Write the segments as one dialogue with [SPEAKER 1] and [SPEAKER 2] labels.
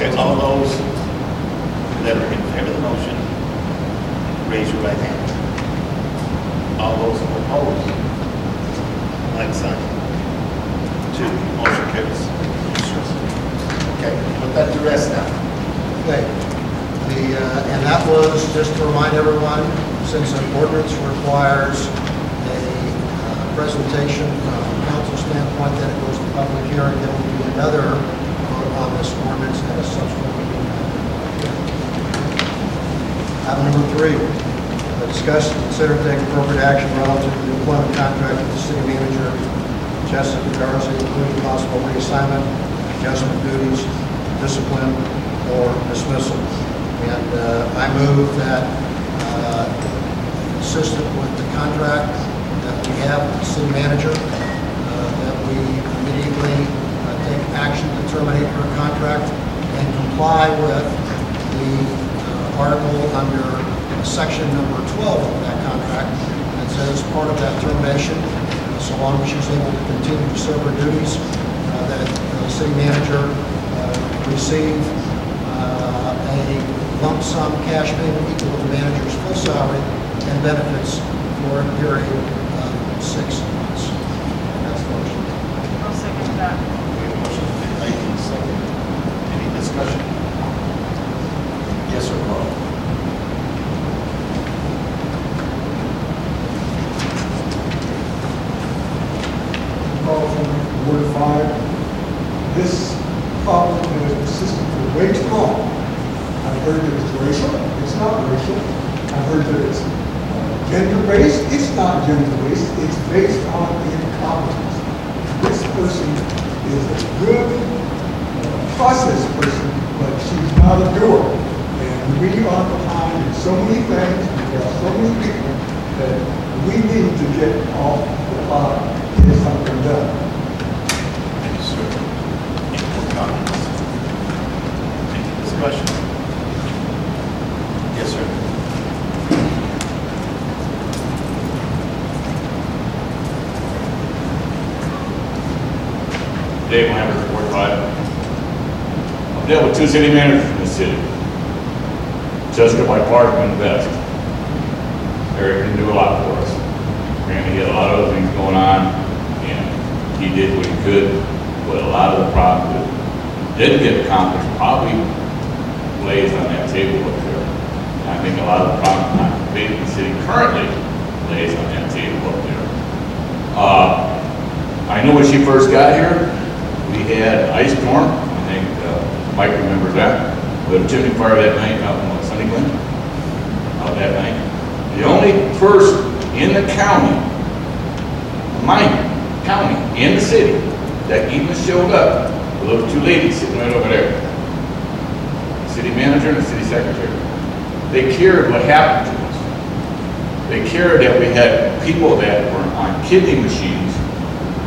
[SPEAKER 1] Okay, all those that are in favor of the motion, raise your right hand. All those who oppose, like sign. 2, motion carries. Okay, put that to rest now.
[SPEAKER 2] Okay. And that was, just to remind everyone, since an ordinance requires a presentation from a council standpoint, that it goes to public hearing, there will be another vote on this ordinance at a subsequent meeting. Item number 3, discuss and consider to take appropriate action relative to the employment contract with the city manager, Jessica Garza, including possible reassignment, adjustment duties, discipline, or dismissal. And I move that, consistent with the contract that we have with the city manager, that we immediately take action to terminate her contract and comply with the article under section number 12 of that contract that says part of that termination, so long as she's able to continue to serve her duties, that the city manager receive a lump sum cash payment equal to the manager's full salary and benefits for a period of 6 months. That's the motion.
[SPEAKER 3] I'll second that.
[SPEAKER 1] Okay, motion made and seconded. Any discussion? Yes or no?
[SPEAKER 4] Call from Ward 5. This problem has persisted for way too long. I've heard that it's racial. It's not racial. I've heard that it's gender-based. It's not gender-based. It's based on incompetence. This person is a good process person, but she's not a doer. And we are behind in so many things. There are so many people that we need to get off the pot and get something done.
[SPEAKER 1] Thank you, sir. Any more comments? Any discussion? Yes, sir.
[SPEAKER 5] Dave Lambert, Ward 5. I've dealt with 2 city managers in this city. Jessica by far has been the best. Eric didn't do a lot for us. Granted, he had a lot of other things going on, and he did what he could, but a lot of the problems that didn't get accomplished probably lays on that table up there. And I think a lot of the problems not debated in the city currently lays on that table up there. I know when she first got here, we had ice storm. I think Mike remembers that. We had a chimney fire that night out in Sunny Glen. Out that night. The only person in the county, county, in the city, that even showed up were those 2 ladies sitting right over there. The city manager and the city secretary. They cared what happened to us. They cared that we had people that were on kidney machines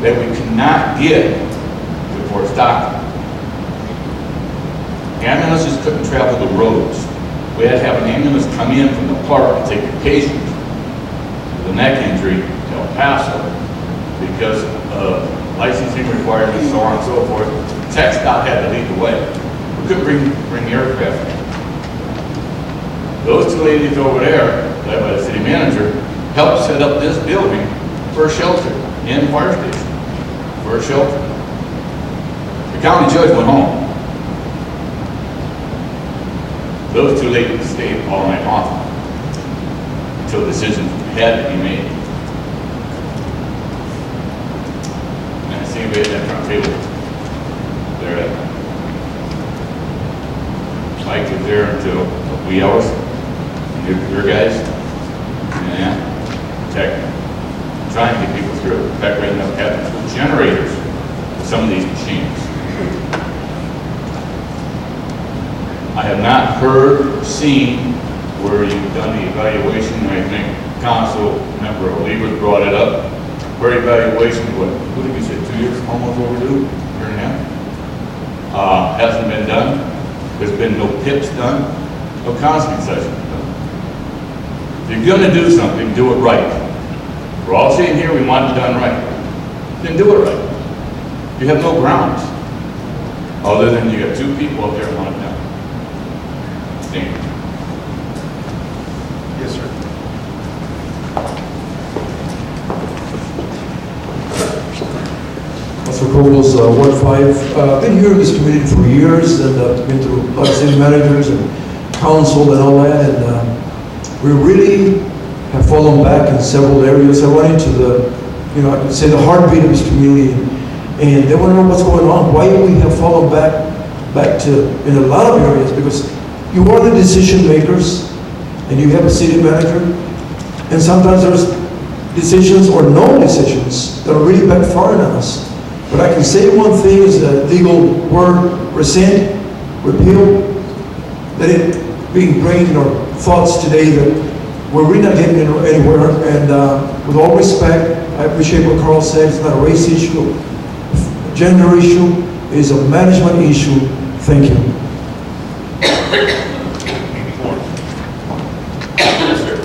[SPEAKER 5] that we could not get to Fort Stockton. Ambulances couldn't travel the roads. We had to have an ambulance come in from the park to take a patient with a neck injury to El Paso because of licensing requirements, so on and so forth. TxDOT had to lead the way. We couldn't bring aircraft in. Those 2 ladies over there, led by the city manager, helped set up this building for a shelter and fire station for a shelter. The county judge went home. Those 2 ladies stayed all night long until decisions had to be made. And I see we at that front table. There, Mike was there until a wee hours. Your guys, yeah, trying to get people through. In fact, right now, having generators for some of these machines. I have not heard or seen where you've done the evaluation. I think Council Member Oliva brought it up. Her evaluation, what did we say, 2 years, almost overdue, year and a half? Hasn't been done. There's been no PIPs done, no council concessions done. If you're going to do something, do it right. We're all sitting here, we want it done right. Then do it right. You have no grounds. Other than you got 2 people up there on it now. Stand.
[SPEAKER 1] Yes, sir.
[SPEAKER 3] Councilor Cobbles, Ward 5. I've been here in this community for years, and been through a lot of city managers and council and all that, and we really have fallen back in several areas. I run into I could say the heartbeat of this community, and they want to know what's going on, why we have fallen back to, in a lot of areas, because you are the decision makers, and you have a city manager, and sometimes there's decisions or no decisions that are really backfiring on us. But I can say one thing is the legal word, rescind, repeal, let it be ingrained in our thoughts today that we're really not getting anywhere. And with all respect, I appreciate what Carl said. It's not a race issue, a gender issue, it's a management issue. Thank you.
[SPEAKER 1] Any more? Yes, sir.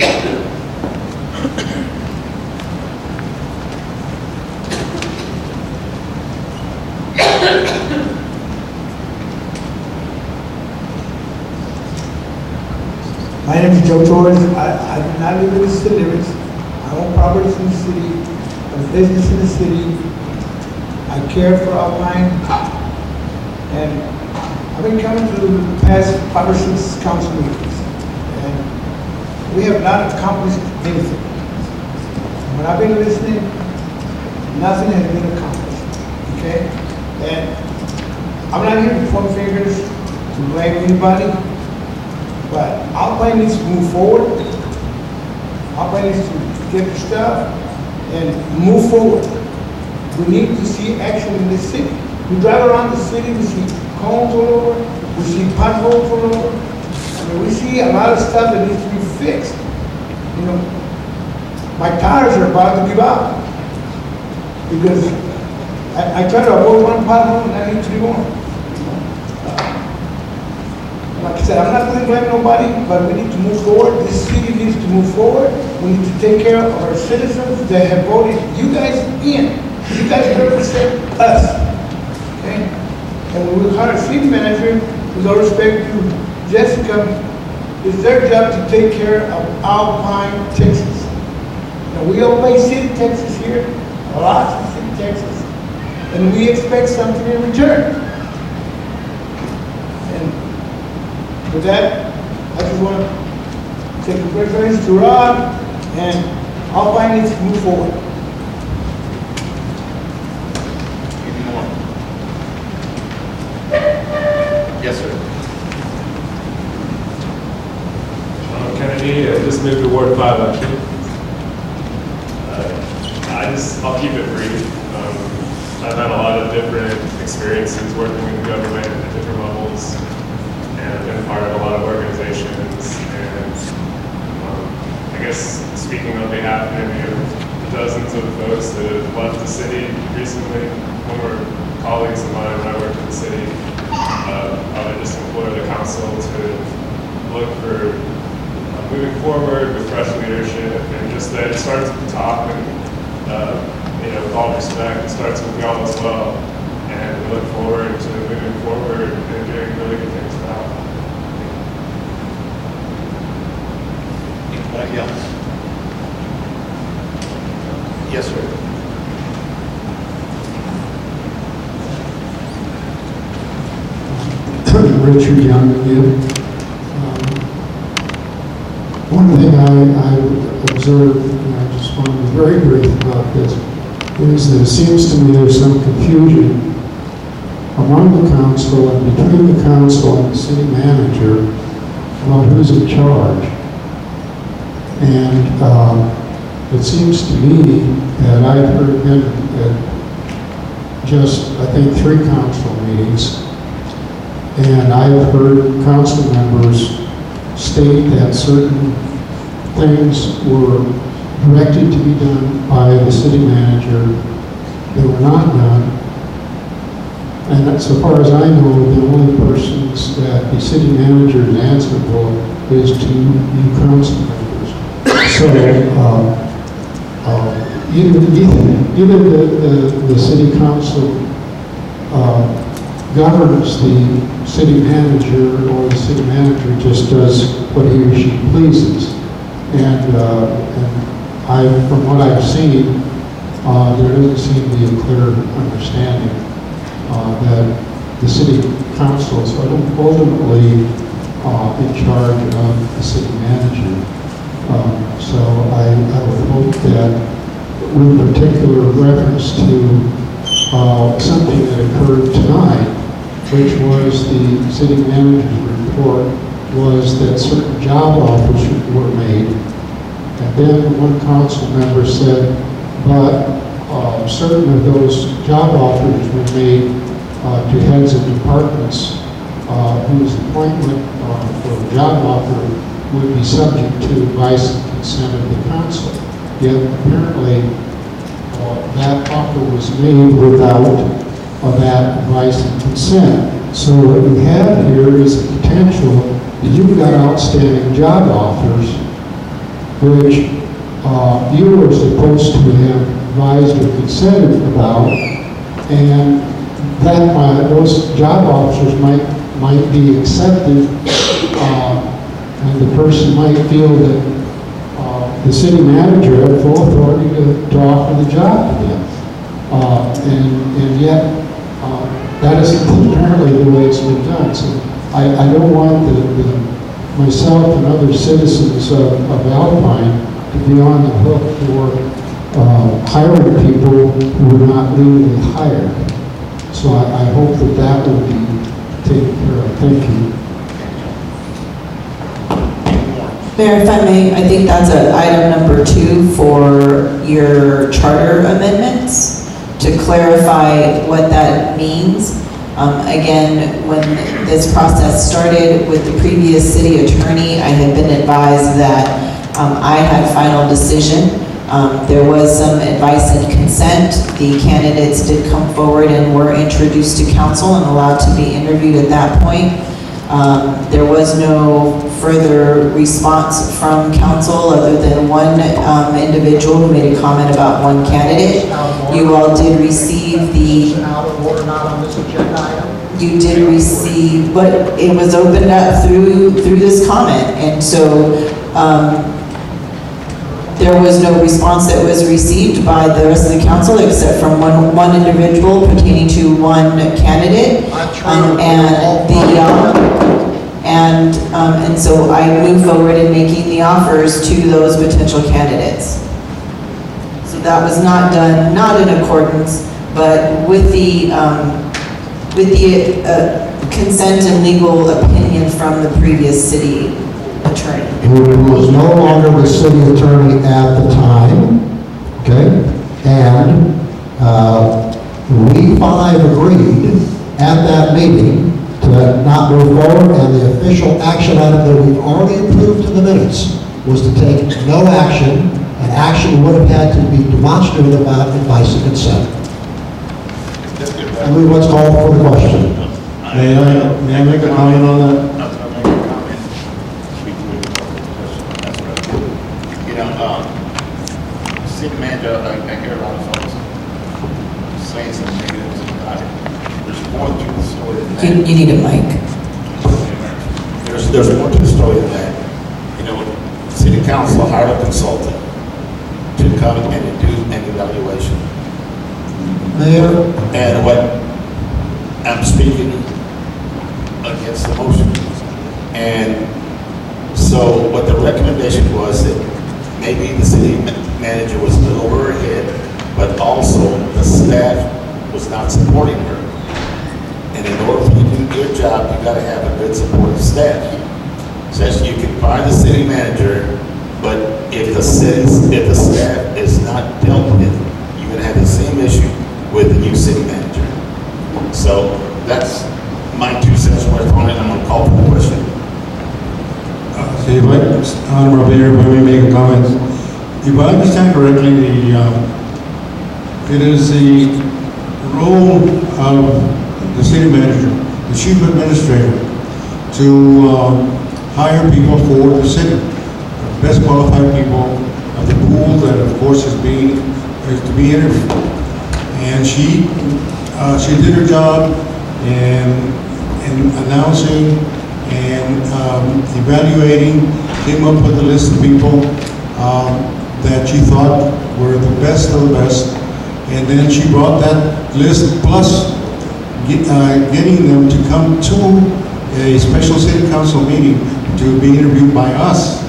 [SPEAKER 6] My name is Joe Torres. I do not live in the city limits. I own properties in the city, a business in the city. I care for Alpine. And I've been coming to the past 5 or 6 council meetings. And we have not accomplished anything. When I've been listening, nothing has been accomplished. Okay? And I'm not here to point fingers to blame anybody. But Alpine needs to move forward. Alpine needs to get the stuff and move forward. We need to see action in this city. We drive around the city, we see cones all over, we see potholes all over. I mean, we see a lot of stuff that needs to be fixed. You know, my tires are about to give out because I try to avoid one pothole and I need 3 more. Like I said, I'm not going to blame nobody, but we need to move forward. This city needs to move forward. We need to take care of our citizens that have voted you guys in. You guys represent us. Okay? And when we hire a city manager, with all respect to Jessica, it's their job to take care of Alpine, Texas. Now, we all pay city taxes here, lots of city taxes, and we expect something in return. With that, I just want to take a reference to Rob, and Alpine needs to move forward.
[SPEAKER 1] Any more? Yes, sir.
[SPEAKER 7] Kennedy, I just moved to Ward 5 actually. I'll keep it brief. I've had a lot of different experiences working in government at different levels. And I've been part of a lot of organizations, and I guess speaking on behalf maybe of dozens of folks that have left the city recently, former colleagues of mine when I worked in the city, I would just implore the council to look for moving forward with fresh leadership, and just that it starts at the top, and with all respect, it starts with y'all as well. And we look forward to moving forward and doing really good things for Alpine.
[SPEAKER 1] Anybody else? Yes, sir.
[SPEAKER 8] Richard Young again. One thing I observed, and I just want to be very brief about this, is that it seems to me there's some confusion among the council and between the council and the city manager about who's in charge. And it seems to me that I've heard been at just, I think, 3 council meetings, and I've heard council members state that certain things were directed to be done by the city manager that were not done. And so far as I know, the only persons that the city manager is answerable is to you council members. So either the city council governs the city manager, or the city manager just does what he or she pleases. And from what I've seen, there doesn't seem to be a clear understanding that the city council is ultimately in charge of the city manager. So I would hope that, with particular reference to something that occurred tonight, which was the city manager's report, was that certain job offers were made. And then one council member said, but certain of those job offers were made to heads of departments whose appointment or job offer would be subject to advice and consent of the council. Yet apparently that offer was made without that advice and consent. So what we have here is a potential that you've got outstanding job offers which you were supposed to have advised or consented about, and that those job offers might be accepted, and the person might feel that the city manager had full authority to offer the job to them. And yet, that isn't apparently the way it's been done. So I don't want myself and other citizens of Alpine to be on the hook for hiring people who are not legally hired. So I hope that will be taken care of. Thank you.
[SPEAKER 9] Mayor, if I may, I think that's item number 2 for your charter amendments, to clarify what that means. Again, when this process started with the previous city attorney, I had been advised that I had final decision. There was some advice and consent. The candidates did come forward and were introduced to council and allowed to be interviewed at that point. There was no further response from council other than one individual who made a comment about one candidate. You all did receive the...
[SPEAKER 2] Out of order, not on this agenda item.
[SPEAKER 9] You did receive, but it was opened up through this comment, and so there was no response that was received by the rest of the council except from one individual pertaining to one candidate, and so I moved forward in making the offers to those potential candidates. So that was not done, not in accordance, but with the consent and legal opinion from the previous city attorney.
[SPEAKER 2] Who was no longer the city attorney at the time, okay? And we 5 agreed at that meeting to not move forward, and the official action item that we've already approved in the minutes was to take no action, and action would have had to be demonstrative about advice and consent. And we what's called for the question.
[SPEAKER 10] May I make a comment on that?
[SPEAKER 1] City manager, I hear a lot of folks saying some negatives about it. There's more to the story than that.
[SPEAKER 9] You need a mic.
[SPEAKER 1] There's more to the story than that. City council hired a consultant to come and do an evaluation.
[SPEAKER 2] Mayor?
[SPEAKER 1] And what I'm speaking against the motion. And so what the recommendation was that maybe the city manager was a little over her head, but also the staff was not supporting her. And in order for you to do your job, you gotta have a good supportive staff. So you can fire the city manager, but if the staff is not dealt with, you're gonna have the same issue with the new city manager. So that's my 2 cents worth on it. I'm gonna call for the question.
[SPEAKER 10] So if Honorable Mayor, if I may make a comment. If I understand correctly, it is the role of the city manager, the chief administrator, to hire people for the city, the best qualified people of the pool that, of course, is to be interviewed. And she did her job and announcing and evaluating, came up with a list of people that she thought were the best of the best. And then she brought that list plus getting them to come to a special city council meeting to be interviewed by us.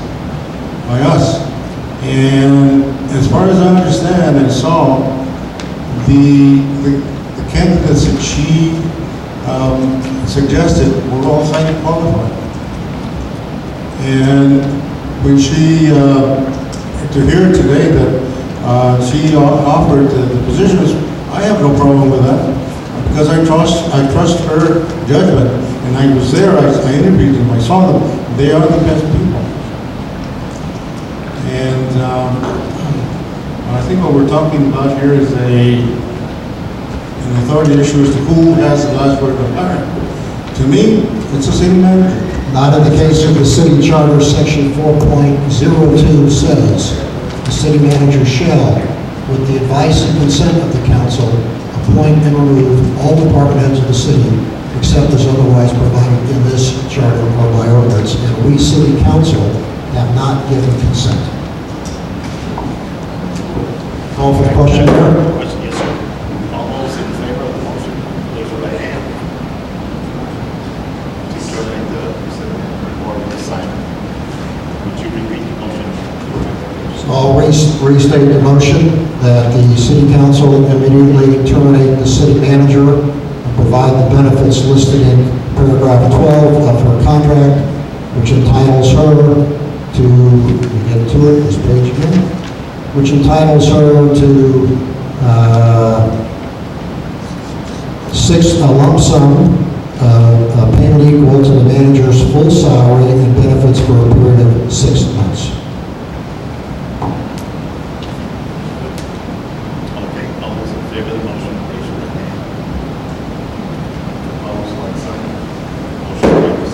[SPEAKER 10] And as far as I understand and saw, the candidates that she suggested were all highly qualified. And when she, to hear today that she offered the positions, I have no problem with that, because I trust her judgment. And I was there, I interviewed them, I saw them. They are the best people. And I think what we're talking about here is an authority issue as to who has the last word on hiring. To me, it's the city manager.
[SPEAKER 2] Not in the case of the city charter, section 4.02 says, the city manager shall, with the advice and consent of the council, appoint and remove all department heads of the city, except as otherwise provided in this charter or by ordinance, and we, city council, have not given consent. Call for the question, Mayor.
[SPEAKER 1] Question, yes, sir. All those in favor of the motion, raise your right hand. To terminate the board of assignment. Would you repeat the motion?
[SPEAKER 2] I'll restate the motion that the city council immediately terminate the city manager and provide the benefits listed in paragraph 12 of her contract, which entitles her to, let me get to it, this page again, which entitles her to a lump sum, a payment equal to the manager's full salary and benefits for a period of 6 months.
[SPEAKER 1] Okay, all those in favor of the motion, raise your right hand. Opposed, like sign. Motion carries.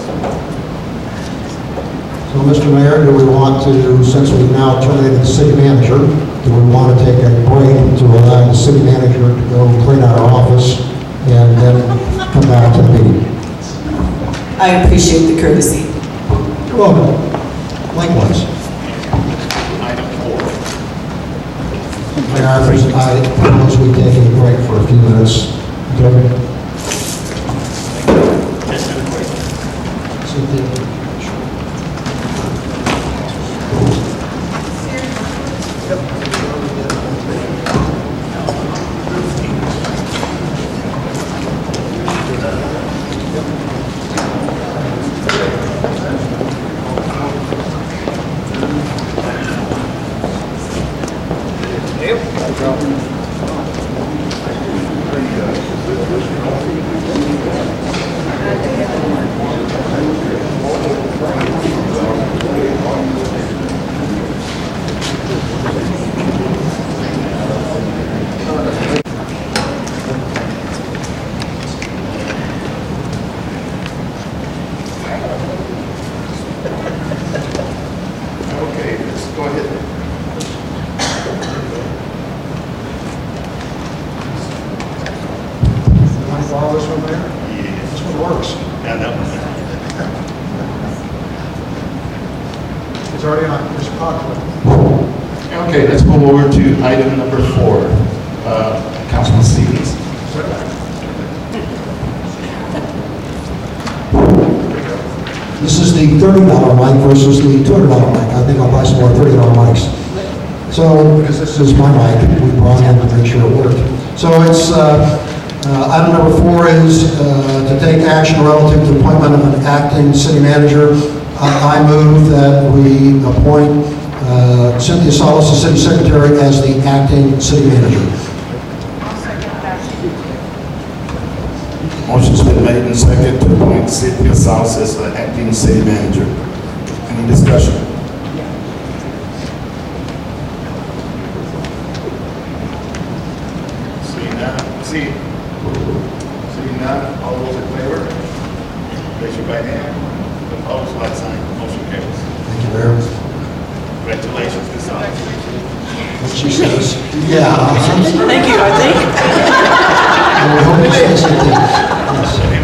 [SPEAKER 2] So, Mr. Mayor, do we want to, since we've now terminated the city manager, do we want to take a break to allow the city manager to go clean our office and then come back to the meeting?
[SPEAKER 9] I appreciate the courtesy.
[SPEAKER 2] You're welcome. Likewise.
[SPEAKER 1] Item 4.
[SPEAKER 2] Mayor, I propose we take a break for a few minutes. Okay.
[SPEAKER 1] Yes, sir, question.
[SPEAKER 2] Cynthia?
[SPEAKER 1] Okay, let's go ahead.
[SPEAKER 2] You want to borrow this one, Mayor?
[SPEAKER 1] Yes.
[SPEAKER 2] This one works.
[SPEAKER 1] Yeah, that one.
[SPEAKER 2] It's already on. There's a conflict.
[SPEAKER 1] Okay, let's move over to item number 4. Councilman Stevens.
[SPEAKER 2] This is the $30 mic versus the $200 mic. I think I'll buy some more $30 mics. So, because this is my mic, we brought in to make sure it worked. So it's, item number 4 is to take action relative to appointment of an acting city manager. I move that we appoint Cynthia Salas, the city secretary, as the acting city manager.
[SPEAKER 1] Motion's been made and seconded to appoint Cynthia Salas as the acting city manager. Any discussion? Seeing none, all those in favor? Raise your right hand. Opposed, like sign. Motion carries.
[SPEAKER 2] Thank you, Mayor.
[SPEAKER 1] Congratulations, Ms. Salas.
[SPEAKER 2] What she says. Yeah.
[SPEAKER 9] Thank you, I think.
[SPEAKER 2] And we hope it stays like that. Yes.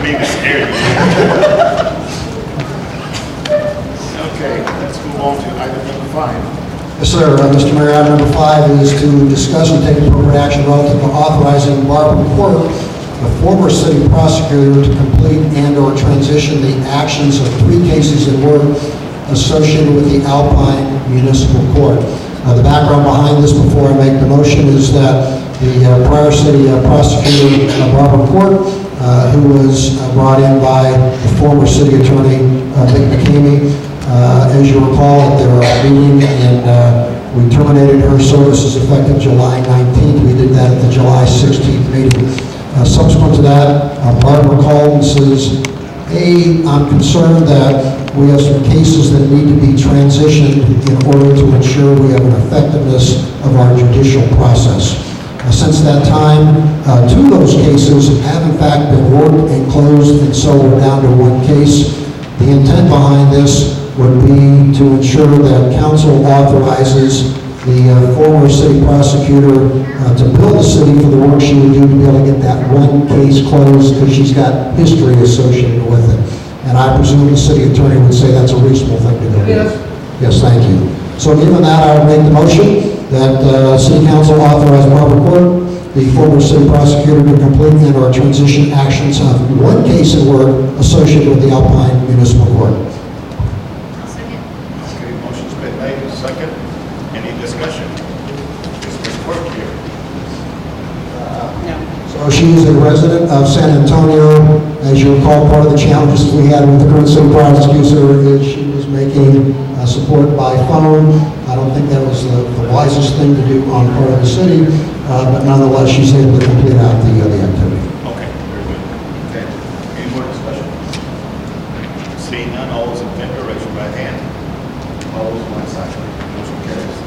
[SPEAKER 2] sir. Mr. Mayor, item number 5 is to discuss and take appropriate action relative to authorizing Barbara Quirk, the former city prosecutor, to complete and/or transition the actions of 3 cases in work associated with the Alpine Municipal Court. The background behind this, before I make the motion, is that the prior city prosecutor, Barbara Quirk, who was brought in by the former city attorney, Mick McCamey, as you recall, at their meeting, and we terminated her services effective July 19th. We did that at the July 16th meeting. Subsequent to that, Barbara called and says, "Hey, I'm concerned that we have some cases that need to be transitioned in order to ensure we have an effectiveness of our judicial process." Since that time, 2 of those cases have in fact been worked and closed, and so we're down to 1 case. The intent behind this would be to ensure that council authorizes the former city prosecutor to bill the city for the work she would do to be able to get that 1 case closed, because she's got history associated with it. And I presume the city attorney would say that's a reasonable thing to do.
[SPEAKER 6] Yes.
[SPEAKER 2] Yes, thank you. So given that, I would make the motion that city council authorize Barbara Quirk, the former city prosecutor, to complete and/or transition actions of 1 case in work associated with the Alpine Municipal Court.
[SPEAKER 1] Okay, motion's been made, second. Any discussion? Is Ms. Quirk here?
[SPEAKER 2] So she is a resident of San Antonio. As you recall, part of the challenges we had with the current city prosecutor is she was making support by phone. I don't think that was the wisest thing to do on part of the city, but nonetheless, she's able to complete out the activity.
[SPEAKER 1] Okay, very good. Okay, any more discussion? Seeing none, all those in favor, raise your right hand. All those on my side, motion carries.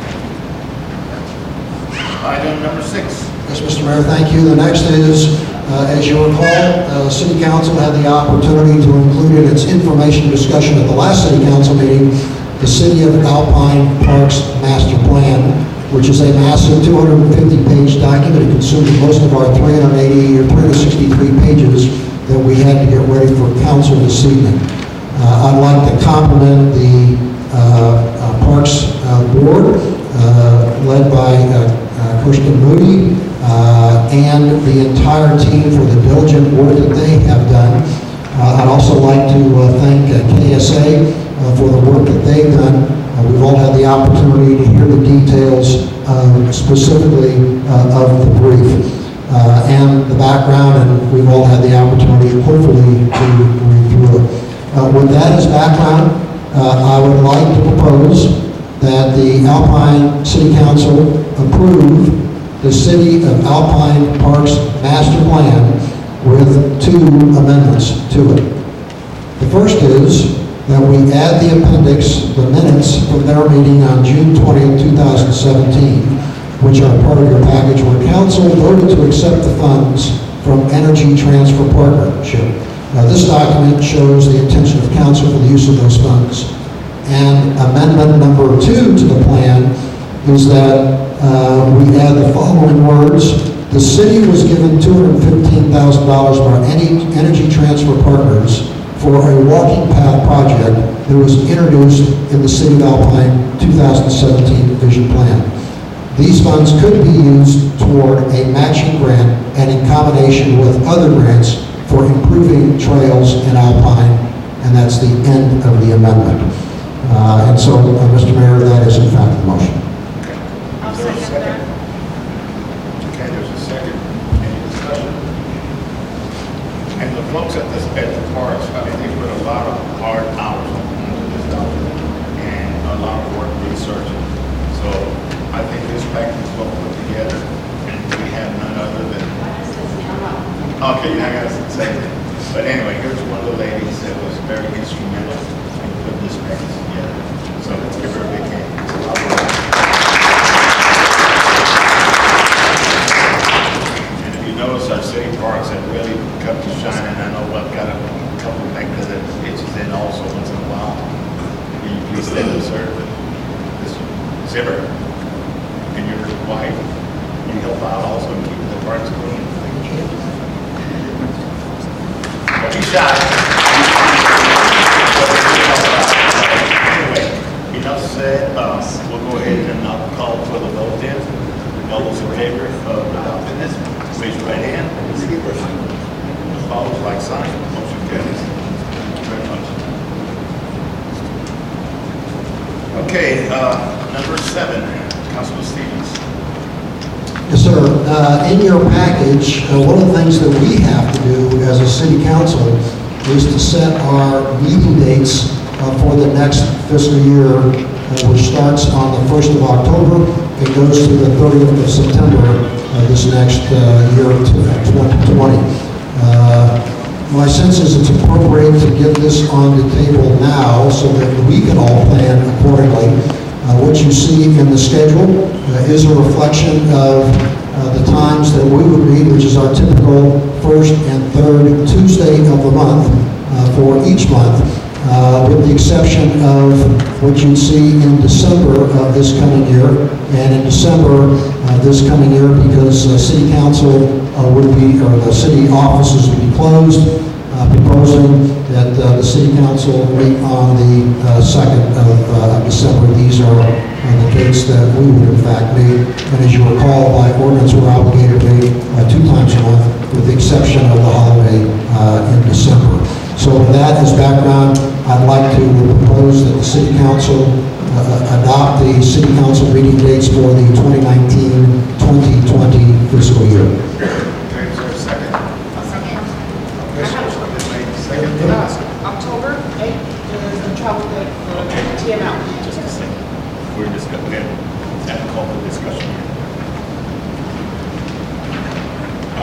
[SPEAKER 1] Item number 6.
[SPEAKER 2] Yes, Mr. Mayor, thank you. The next is, as you recall, City Council had the opportunity to include in its information discussion at the last City Council meeting the City of Alpine Parks Master Plan, which is a massive 250-page document. It consumed most of our 380 or 363 pages that we had to get ready for council this evening. I'd like to compliment the Parks Board, led by Kirsten Moody, and the entire team for the diligent work that they have done. I'd also like to thank KSA for the work that they've done. We've all had the opportunity to hear the details specifically of the brief and the background, and we've all had the opportunity, hopefully, to read through it. With that as background, I would like to propose that the Alpine City Council approve the City of Alpine Parks Master Plan with 2 amendments to it. The first is that we add the appendix, the minutes from their meeting on June 20th, 2017, which are part of your package, where council voted to accept the funds from Energy Transfer Partnership. Now, this document shows the intention of council for the use of those funds. And amendment number 2 to the plan is that we add the following words: the city was given $215,000 by Energy Transfer Partners for a walking path project that was introduced in the City of Alpine 2017 Vision Plan. These funds could be used toward a matching grant and in combination with other grants for improving trails in Alpine, and that's the end of the amendment. And so, Mr. Mayor, that is in fact the motion.
[SPEAKER 1] Is there a second? Okay, there's a second. Any discussion? And the folks at the parks, I mean, they put a lot of hard hours into this document and a lot of work researching. So I think this package is well put together, and we have none other than. Okay, I got to say that. But anyway, here's one of the ladies that was very instrumental in putting this package together. So let's give her a big hand. And if you notice, our city parks have really come to shine, and I know I've got a couple of things that itches in also once in a while. Will you please stand up, sir? Mr. Zimmer, and your wife, you help out also in keeping the parks clean. Don't be shy. Anyway, enough said. We'll go ahead. Okay, then I'll call for the vote then. All those in favor of adopting this, raise your right hand. Opposed, like sign. Motion carries. Thank you very much. Okay, number 7, Councilman Stevens.
[SPEAKER 2] Yes, sir. In your package, one of the things that we have to do as a city council is to set our meeting dates for the next fiscal year, which starts on the 1st of October and goes to the 30th of September this next year, 2020. My sense is it's appropriate to get this on the table now so that we can all plan accordingly. What you see in the schedule is a reflection of the times that we would meet, which is our typical first and third Tuesday of the month for each month, with the exception of what you'd see in December of this coming year, and in December this coming year, because city council would be, or the city offices would be closed, proposing that the city council meet on the 2nd of December. These are the dates that we would in fact meet, and as you recall, by ordinance, we're obligated to meet 2 times a month, with the exception of the holiday in December. So with that as background, I'd like to propose that the city council adopt the city council meeting dates for the 2019-2020 fiscal year.
[SPEAKER 1] Okay, is there a second? Okay, so it's been made second.
[SPEAKER 11] October 8th is the travel day for TML.
[SPEAKER 1] Just a second. We're discussing, okay, have a call for discussion here.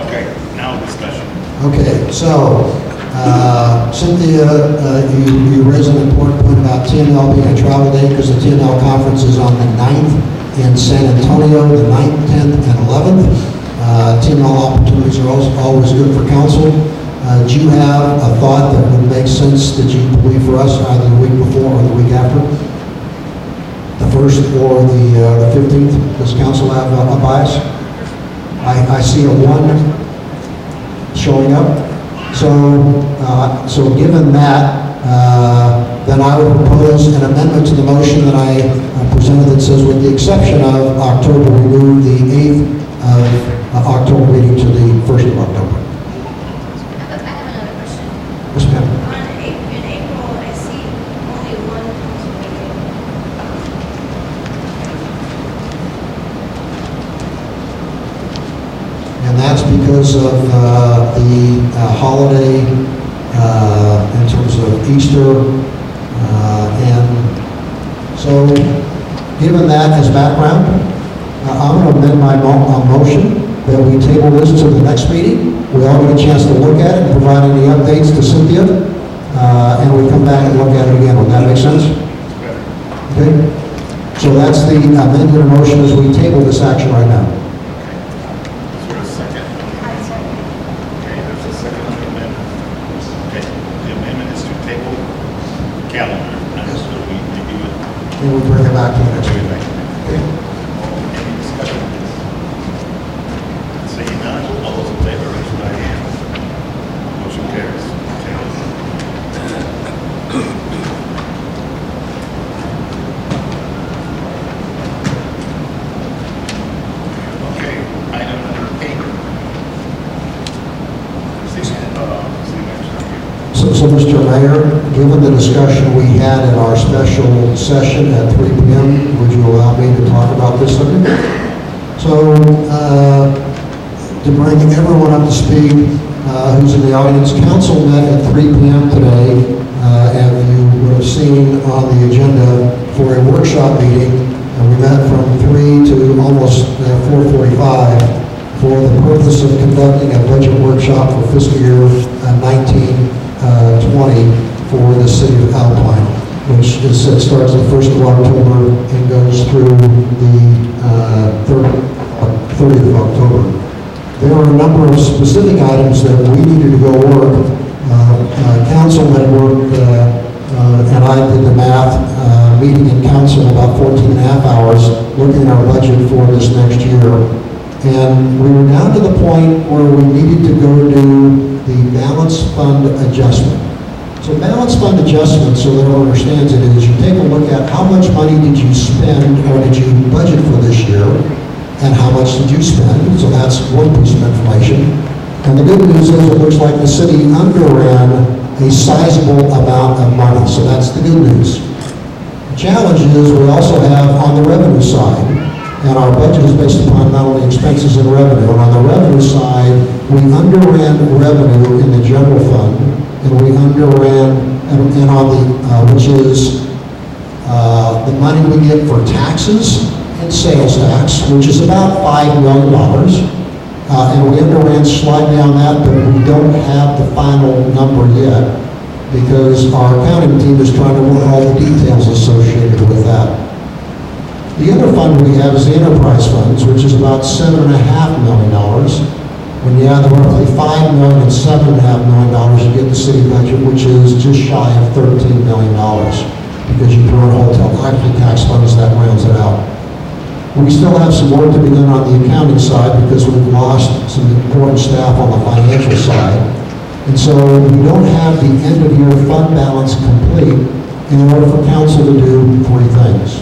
[SPEAKER 1] Okay, now discussion.
[SPEAKER 2] Okay, so Cynthia, you raised an important point about TNL being a travel day, because the TNL conference is on the 9th in San Antonio, the 9th, 10th, and 11th. TNL opportunities are always good for council. Do you have a thought that would make sense that you believe for us, either the week before or the week after? The 1st or the 15th? Does council have a bias? I see a 1 showing up. So given that, then I would propose an amendment to the motion that I presented that says, with the exception of October, we move the 8th of October meeting to the 1st of October.
[SPEAKER 12] I have another question.
[SPEAKER 2] Yes, ma'am.
[SPEAKER 12] In April, I see only 1 council meeting.
[SPEAKER 2] And that's because of the holiday in terms of Easter. And so, given that as background, I'm going to amend my motion that we table this to the next meeting. We all get a chance to look at it and provide any updates to Cynthia. And we come back and look at it again. Would that make sense? Okay. So that's the amended motion as we table this action right now.
[SPEAKER 1] Is there a second? Okay, there's a second on the amendment. Okay, the amendment is to table calendar. Now, so we review it.
[SPEAKER 2] And we'll bring it back to the next meeting.
[SPEAKER 1] Okay. Any discussion on this? Seeing none, all those in favor, raise your right hand. Motion carries. Okay, item number 8.
[SPEAKER 2] So, Mr. Mayor, given the discussion we had in our special session at 3 p.m., would you allow me to talk about this subject? So, to bring everyone up to speed who's in the audience, council met at 3 p.m. today, and you would have seen on the agenda for a workshop meeting. We met from 3 to almost 4:45 for the purpose of conducting a budget workshop for fiscal year 19-20 for the city of Alpine, which starts the 1st of October and goes through the 30th of October. There are a number of specific items that we needed to go work. Council had worked, and I did the math, meeting in council about 14 and a half hours, looking at our budget for this next year. And we were down to the point where we needed to go do the balance fund adjustment. So balance fund adjustment, so that everyone understands it, is you take a look at how much money did you spend or did you budget for this year, and how much did you spend, so that's one piece of information. And the good news is it looks like the city underran a sizable amount of money, so that's the good news. The challenge is we also have on the revenue side, and our budget is based upon not only expenses and revenue, and on the revenue side, we underran revenue in the general fund, and we underran, and on the, which is the money we get for taxes and sales tax, which is about $5 million. And we underran slightly on that, but we don't have the final number yet because our accounting team is trying to work all the details associated with that. The other fund we have is the enterprise funds, which is about $7.5 million. When you add the roughly $5 million and $7.5 million, you get the city budget, which is just shy of $13 million because you throw in hotel occupancy tax funds, that rounds it out. We still have some work to be done on the accounting side because we've lost some important staff on the financial side. And so we don't have the end of year fund balance complete in order for council to do three things.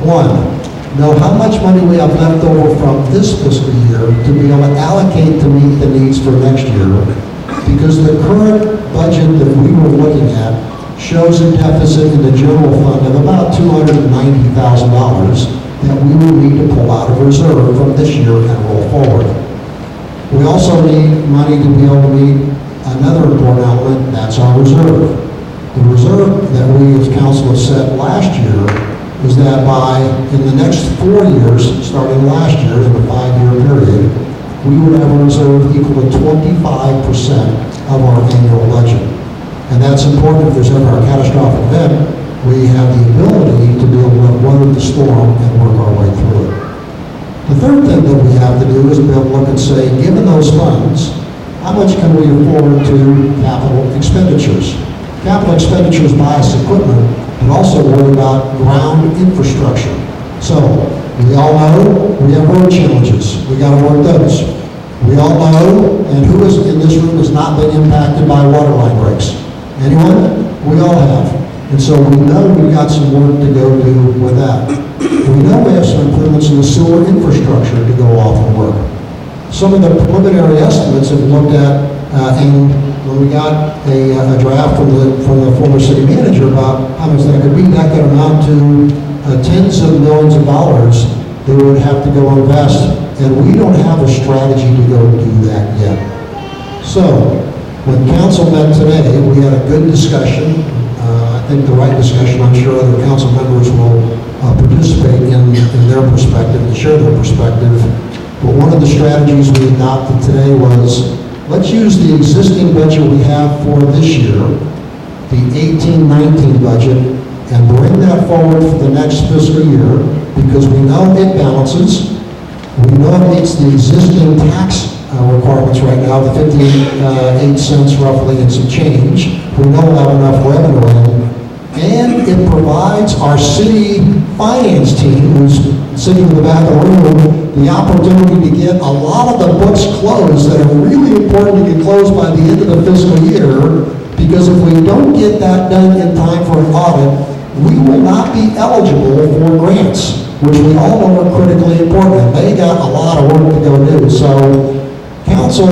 [SPEAKER 2] One, know how much money we have left over from this fiscal year to be able to allocate to meet the needs for next year. Because the current budget that we were looking at shows a deficit in the general fund of about $290,000 that we will need to pull out of reserve from this year and roll forward. We also need money to be able to meet another important element, that's our reserve. The reserve that we as council have set last year is that in the next 4 years, starting last year in the 5-year period, we would have a reserve equal to 25% of our annual budget. And that's important if there's ever a catastrophic event, we have the ability to be able to weather the storm and work our way through it. The third thing that we have to do is be able to look and say, given those funds, how much can we afford to capital expenditures? Capital expenditures buy us equipment, but also worry about ground infrastructure. So, we all know we have road challenges. We got to work those. We all know, and who is in this room has not been impacted by water line breaks? Anyone? We all have. And so we know we've got some work to go do with that. We know we have some improvements in the sewer infrastructure to go off and work. Some of the preliminary estimates have looked at, and when we got a draft from the former city manager about how much that could be, that could amount to tens of millions of dollars they would have to go invest. And we don't have a strategy to go do that yet. So, when council met today, we had a good discussion. I think the right discussion. I'm sure other council members will participate in their perspective and share their perspective. But one of the strategies we adopted today was, let's use the existing budget we have for this year, the 18-19 budget, and bring that forward for the next fiscal year, because we know it balances. We know it meets the existing tax requirements right now, the 58 cents roughly and some change. We know we'll have enough revenue in. And it provides our city finance team, who's sitting in the back of the room, the opportunity to get a lot of the books closed that are really important to get closed by the end of the fiscal year, because if we don't get that done in time for an audit, we will not be eligible for grants, which we all know are critically important. They got a lot of work to go do. So council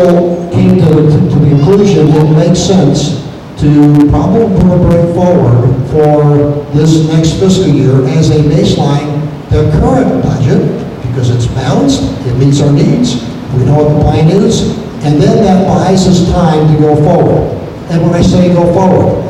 [SPEAKER 2] came to the conclusion it makes sense to probably bring forward for this next fiscal year as a baseline the current budget, because it's balanced, it meets our needs, we know what the plan is, and then that buys us time to go forward. And when I say go forward,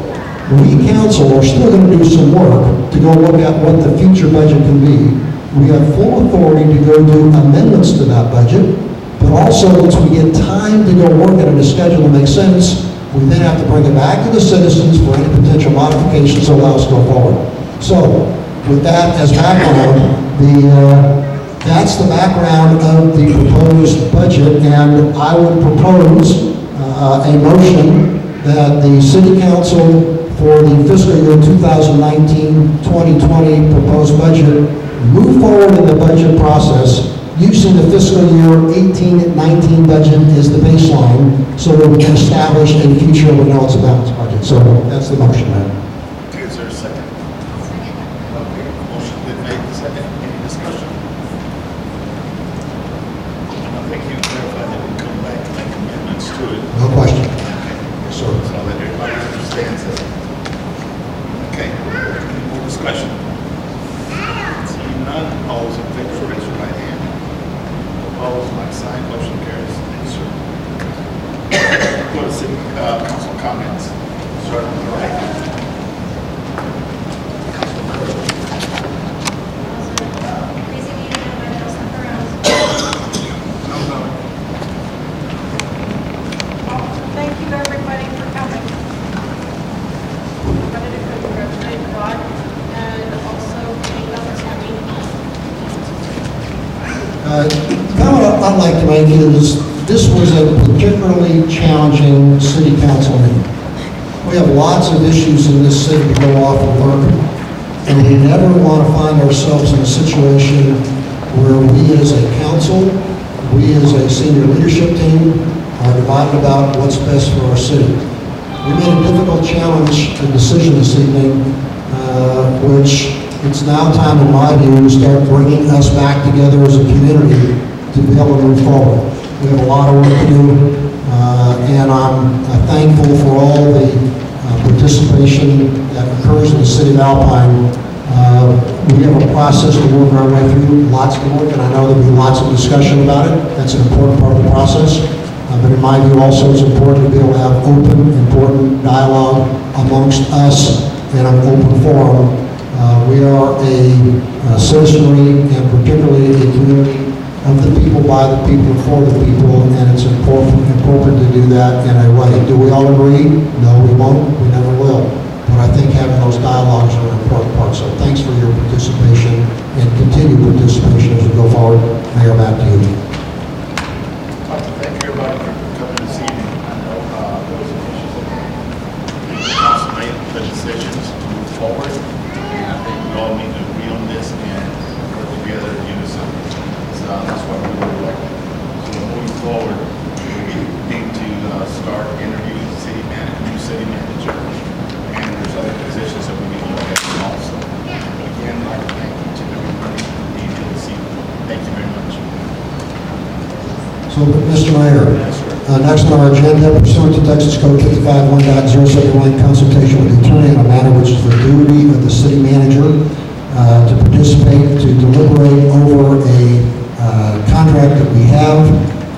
[SPEAKER 2] we council are still going to do some work to go look at what the future budget can be. We have full authority to go do amendments to that budget, but also once we get time to go work at it, a schedule that makes sense, we then have to bring it back to the citizens for any potential modifications to allow us to go forward. So, with that as background, that's the background of the proposed budget, and I would propose a motion that the City Council for the fiscal year 2019-2020 proposed budget move forward in the budget process using the fiscal year 18-19 budget as the baseline, so that we can establish a future when we know it's a balanced budget. So that's the motion, Madam.
[SPEAKER 1] Okay, is there a second? Okay, motion been made, second, any discussion? I think you clarified that we come back and make amendments to it.
[SPEAKER 2] No question.
[SPEAKER 1] Okay,
[SPEAKER 2] Yes, sir.
[SPEAKER 1] so that everybody understands it. Okay, any more discussion? Seeing none, all those in favor, raise your right hand. Opposed, like sign, motion carries. Thank you, sir. Go to city council comments. Start on the right.
[SPEAKER 12] Designated by Councilmember Reynolds.
[SPEAKER 11] Thank you, everybody, for coming. I wanted to congratulate Rod and also thank Sammy.
[SPEAKER 2] Comment I'd like to make is, this was a particularly challenging city council meeting. We have lots of issues in this city to go off and work, and we never want to find ourselves in a situation where we as a council, we as a senior leadership team, are divided about what's best for our city. We made a difficult challenge, a decision this evening, which it's now time, in my view, to start bringing us back together as a community to be able to move forward. We have a lot of work to do, and I'm thankful for all the participation that occurs in the city of Alpine. We have a process to work our way through, lots of work, and I know there'll be lots of discussion about it. That's an important part of the process. But in my view, also, it's important to be able to have open, important dialogue amongst us in an open forum. We are a citizenry, and particularly a community of the people, by the people, for the people, and it's important to do that in a way. Do we all agree? No, we won't. We never will. But I think having those dialogues are an important part. So thanks for your participation and continued participation as we go forward. Mayor, back to you.
[SPEAKER 1] I'd like to thank everybody for coming this evening. I know there was an issue that the council made the decisions to move forward, and I think we all need to agree on this and work together in unison. So that's why we were elected. So moving forward, we need to start interviewing the city manager, new city manager, and there's other positions that we need to look at also. Again, I'd like to thank each and everybody for being here this evening. Thank you very much.
[SPEAKER 2] So, Mr. Mayor, next on our agenda, pursuant to Texas Code 55-1.071, consultation with the attorney on a matter which is the duty of the city manager to participate, to deliberate over a contract that we have,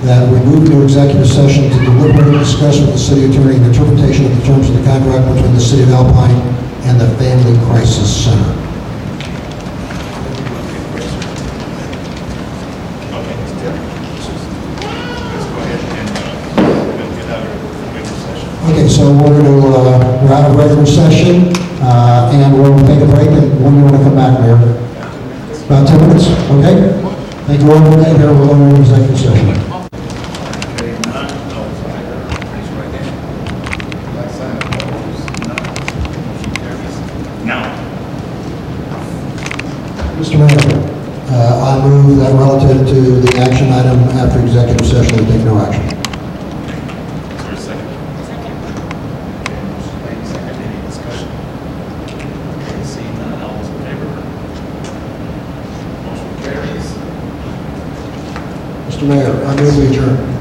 [SPEAKER 2] that we move into executive session to deliberate and discuss with the city attorney the interpretation of the terms of the contract between the city of Alpine and the Family Crisis Center. Okay, so we're out of regular session, and we'll take a break, and when do you want to come back, Mayor? About 10 minutes, okay? Thank you all for being here, we're going to executive session.
[SPEAKER 1] Okay, none, those in favor, raise your right hand. Like sign, opposed, none. Motion carries. Now,
[SPEAKER 2] Mr. Mayor, I move that relative to the action item after executive session, we take no action.
[SPEAKER 1] is there a second?
[SPEAKER 11] Second.
[SPEAKER 1] Okay, motion made, second, any discussion? Okay, seeing none, all those in favor? Motion carries.
[SPEAKER 2] Mr. Mayor, I move we adjourn.